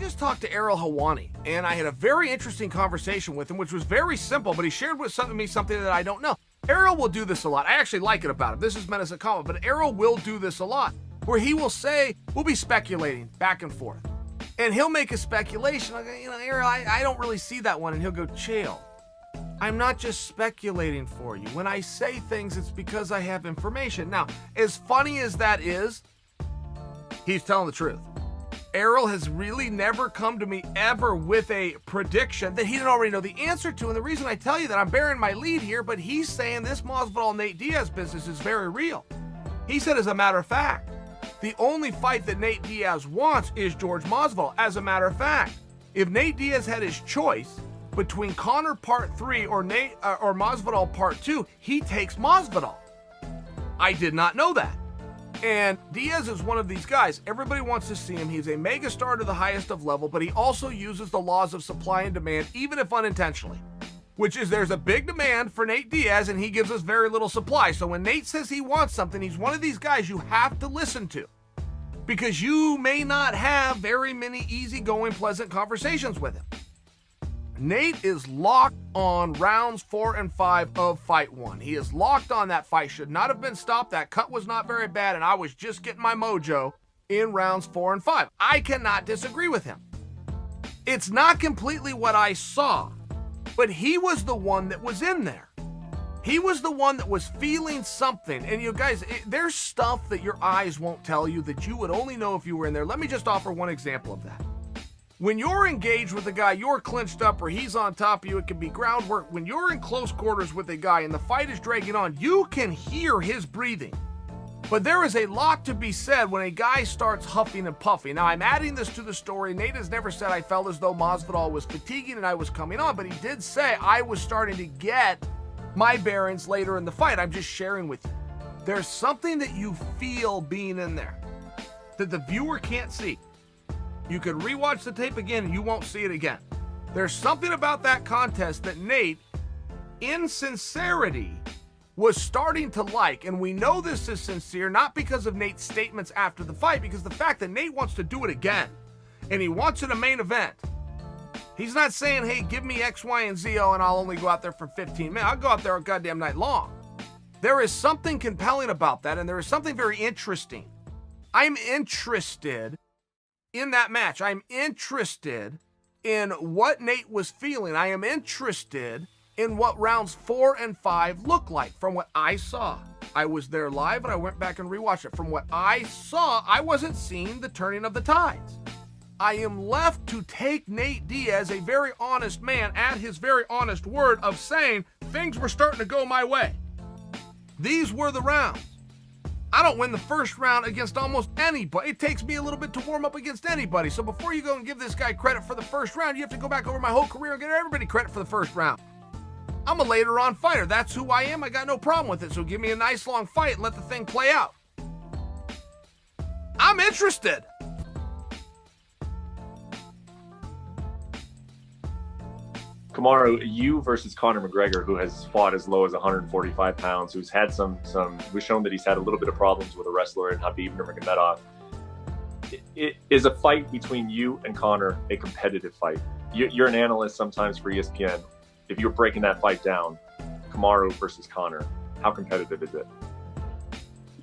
just talked to Errol Hawani, and I had a very interesting conversation with him, which was very simple, but he shared with me something that I don't know. Errol will do this a lot. I actually like it about him. This is meant as a comment, but Errol will do this a lot, where he will say, we'll be speculating back and forth. And he'll make a speculation, like, Errol, I don't really see that one. And he'll go, chill. I'm not just speculating for you. When I say things, it's because I have information. Now, as funny as that is, he's telling the truth. Errol has really never come to me ever with a prediction that he didn't already know the answer to. And the reason I tell you that, I'm bearing my lead here, but he's saying this Masvidal-Nate Diaz business is very real. He said, as a matter of fact, the only fight that Nate Diaz wants is George Masvidal. As a matter of fact, if Nate Diaz had his choice between Conor Part 3 or Masvidal Part 2, he takes Masvidal. I did not know that. And Diaz is one of these guys. Everybody wants to see him. He's a megastar to the highest of level, but he also uses the laws of supply and demand, even if unintentionally. Which is, there's a big demand for Nate Diaz, and he gives us very little supply. So when Nate says he wants something, he's one of these guys you have to listen to. Because you may not have very many easygoing, pleasant conversations with him. Nate is locked on rounds 4 and 5 of fight 1. He is locked on that fight. Should not have been stopped. That cut was not very bad, and I was just getting my mojo in rounds 4 and 5. I cannot disagree with him. It's not completely what I saw, but he was the one that was in there. He was the one that was feeling something. And you guys, there's stuff that your eyes won't tell you that you would only know if you were in there. Let me just offer one example of that. When you're engaged with a guy, you're clinched up or he's on top of you, it can be groundwork. When you're in close quarters with a guy and the fight is dragging on, you can hear his breathing. But there is a lot to be said when a guy starts huffing and puffing. Now, I'm adding this to the story. Nate has never said I felt as though Masvidal was fatiguing and I was coming on, but he did say I was starting to get my bearings later in the fight. I'm just sharing with you. There's something that you feel being in there that the viewer can't see. You could rewatch the tape again and you won't see it again. There's something about that contest that Nate, in sincerity, was starting to like. And we know this is sincere, not because of Nate's statements after the fight, because the fact that Nate wants to do it again and he wants it a main event. He's not saying, hey, give me X, Y, and Z, and I'll only go out there for 15 minutes. I'll go out there a goddamn night long. There is something compelling about that, and there is something very interesting. I'm interested in that match. I'm interested in what Nate was feeling. I am interested in what rounds 4 and 5 look like from what I saw. I was there live and I went back and rewatched it. From what I saw, I wasn't seeing the turning of the tides. I am left to take Nate Diaz, a very honest man, at his very honest word of saying things were starting to go my way. These were the rounds. I don't win the first round against almost anybody. It takes me a little bit to warm up against anybody. So before you go and give this guy credit for the first round, you have to go back over my whole career and give everybody credit for the first round. I'm a later on fighter. That's who I am. I got no problem with it. So give me a nice long fight and let the thing play out. I'm interested. Kamaru, you versus Conor McGregor, who has fought as low as 145 pounds, who's had we've shown that he's had a little bit of problems with a wrestler in Khabib Nurmagomedov. It is a fight between you and Conor a competitive fight? You're an analyst sometimes for ESPN. If you're breaking that fight down, Kamaru versus Conor, how competitive is it?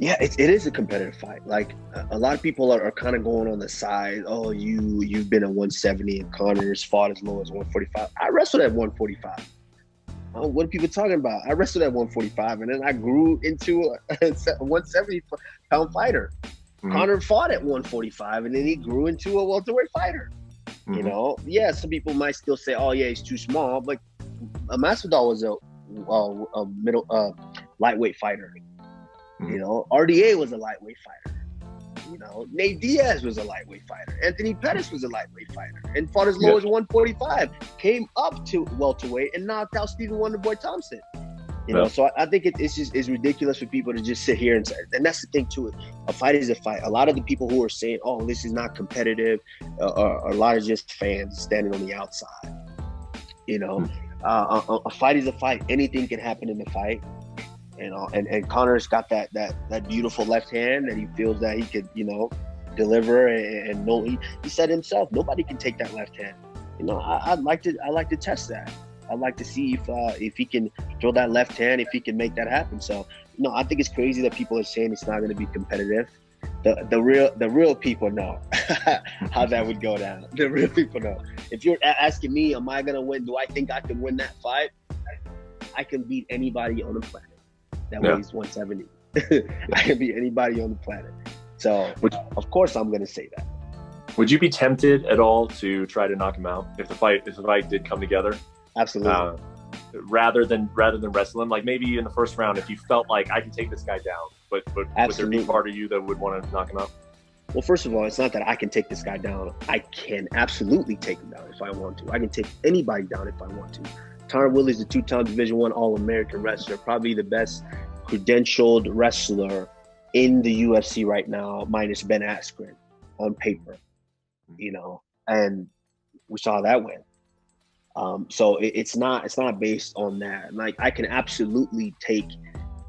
Yeah, it is a competitive fight. Like, a lot of people are kind of going on the side. Oh, you've been at 170 and Conor's fought as low as 145. I wrestled at 145. What are people talking about? I wrestled at 145 and then I grew into a 170-pound fighter. Mm-hmm. Conor fought at 145 and then he grew into a welterweight fighter. Mm-hmm. You know, yeah, some people might still say, oh yeah, he's too small, but Masvidal was a middle lightweight fighter. You know, RDA was a lightweight fighter. You know, Nate Diaz was a lightweight fighter. Anthony Pettis was a lightweight fighter and fought as low as 145. Came up to welterweight and knocked out Stephen Wonderboy Thompson. You know, so I think it's ridiculous for people to just sit here and say, and that's the thing too. A fight is a fight. A lot of the people who are saying, "Oh, this is not competitive," are a lot of just fans standing on the outside. You know, a fight is a fight. Anything can happen in the fight. You know, and Conor's got that beautiful left hand that he feels that he could, you know, deliver, and no, he said himself, nobody can take that left hand. You know, I'd like to test that. I'd like to see if he can throw that left hand, if he can make that happen. So, you know, I think it's crazy that people are saying it's not going to be competitive. The real people know how that would go down. The real people know. If you're asking me, am I going to win? Do I think I can win that fight? I can beat anybody on the planet that weighs 170. I can beat anybody on the planet. So, of course, I'm going to say that. Would you be tempted at all to try to knock him out if the fight did come together? Absolutely. Rather than wrestle him, like maybe in the first round, if you felt like I can take this guy down, but would there be part of you that would want to knock him out? Well, first of all, it's not that I can take this guy down. I can absolutely take him down if I want to. I can take anybody down if I want to. Tyron Woodley's the 2-time Division I All-American wrestler, probably the best credentialed wrestler in the UFC right now, minus Ben Askren on paper, you know, and we saw that win. So it's not based on that. Like, I can absolutely take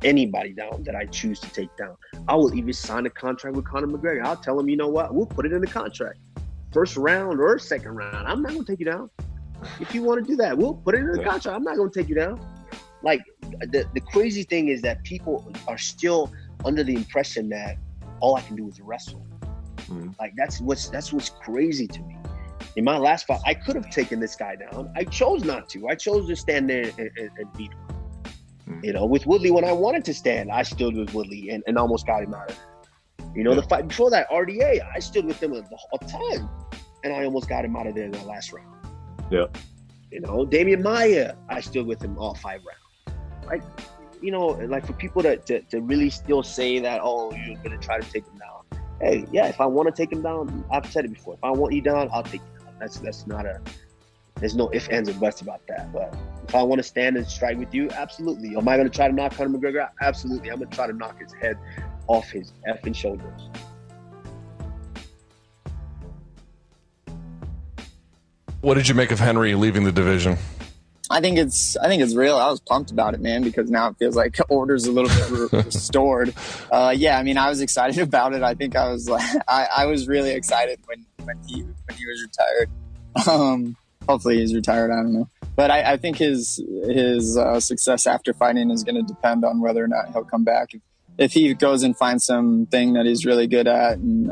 anybody down that I choose to take down. I will even sign a contract with Conor McGregor. I'll tell him, you know what, we'll put it in the contract. First round or second round, I'm not going to take you down. If you want to do that, we'll put it in the contract. I'm not going to take you down. Like, the crazy thing is that people are still under the impression that all I can do is wrestle. Like, that's what's crazy to me. In my last fight, I could have taken this guy down. I chose not to. I chose to stand there and beat him. You know, with Woodley, when I wanted to stand, I stood with Woodley and almost got him out of there. You know, the fight before that, RDA, I stood with him a ton, and I almost got him out of there in the last round. Yeah. You know, Damian Maia, I stood with him all 5 rounds. Like, you know, like for people to really still say that, oh, you're going to try to take him down. Hey, yeah, if I want to take him down, I've said it before. If I want you down, I'll take you down. That's not there's no ifs, ands, or buts about that. But if I want to stand and strike with you, absolutely. Am I going to try to knock Conor McGregor out? Absolutely. I'm going to try to knock his head off his effing shoulders. What did you make of Henry leaving the division? I think it's real. I was pumped about it, man, because now it feels like order's a little bit restored. Yeah, I mean, I was excited about it. I think I was really excited when he was retired. Hopefully he's retired. I don't know, but I think his success after fighting is going to depend on whether or not he'll come back. If he goes and finds something that he's really good at and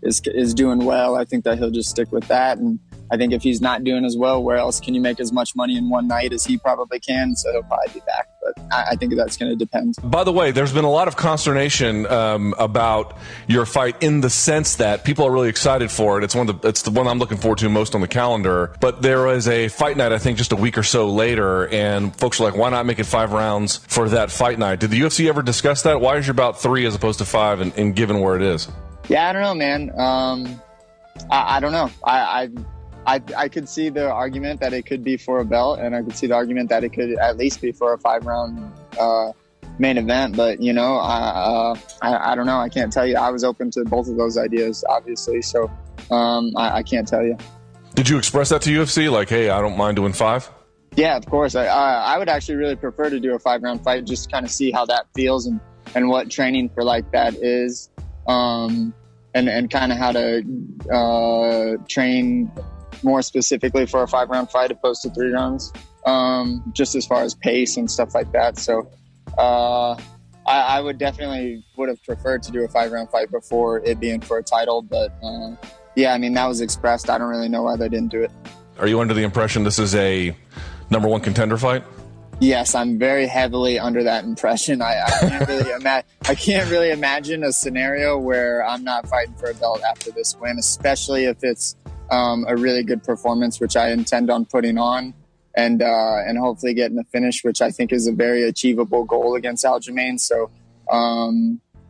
is doing well, I think that he'll just stick with that. And I think if he's not doing as well, where else can you make as much money in one night as he probably can? So he'll probably be back. But I think that's going to depend. By the way, there's been a lot of consternation about your fight in the sense that people are really excited for it. It's the one I'm looking forward to most on the calendar. But there was a fight night, I think, just a week or so later, and folks are like, why not make it 5 rounds for that fight night? Did the UFC ever discuss that? Why is your bout 3 as opposed to 5 and given where it is? Yeah, I don't know, man. I don't know. I could see the argument that it could be for a belt, and I could see the argument that it could at least be for a 5-round main event. But, you know, I don't know. I can't tell you. I was open to both of those ideas, obviously. So I can't tell you. Did you express that to UFC? Like, hey, I don't mind doing 5? Yeah, of course. I would actually really prefer to do a 5-round fight, just to kind of see how that feels and what training for like that is, and kind of how to train more specifically for a 5-round fight opposed to 3 rounds, just as far as pace and stuff like that. So I would have preferred to do a 5-round fight before it being for a title. But yeah, I mean, that was expressed. I don't really know why they didn't do it. Are you under the impression this is a number 1 contender fight? Yes, I'm very heavily under that impression. I can't really imagine a scenario where I'm not fighting for a belt after this win, especially if it's a really good performance, which I intend on putting on, and hopefully getting a finish, which I think is a very achievable goal against Aljamain. So,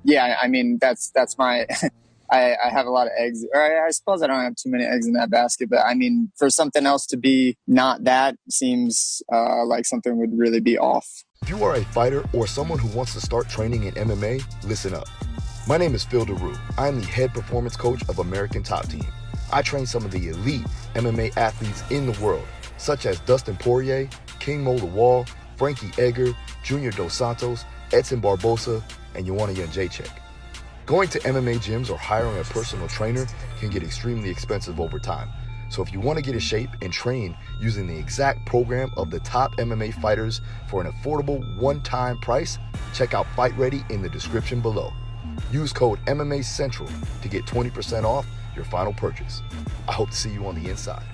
yeah, I mean, that's my. I have a lot of eggs, or I suppose I don't have too many eggs in that basket, but I mean, for something else to be not that seems like something would really be off. If you are a fighter or someone who wants to start training in MMA, listen up. My name is Phil DeRue. I am the head performance coach of American Top Team. I train some of the elite MMA athletes in the world, such as Dustin Poirier, King Mo Lawal, Frankie Edgar, Junior Dos Santos, Edson Barbosa, and Joanna Jędrzejczyk. Going to MMA gyms or hiring a personal trainer can get extremely expensive over time. So if you want to get in shape and train using the exact program of the top MMA fighters for an affordable one-time price, check out Fight Ready in the description below. Use code MMA Central to get 20% off your final purchase. I hope to see you on the inside.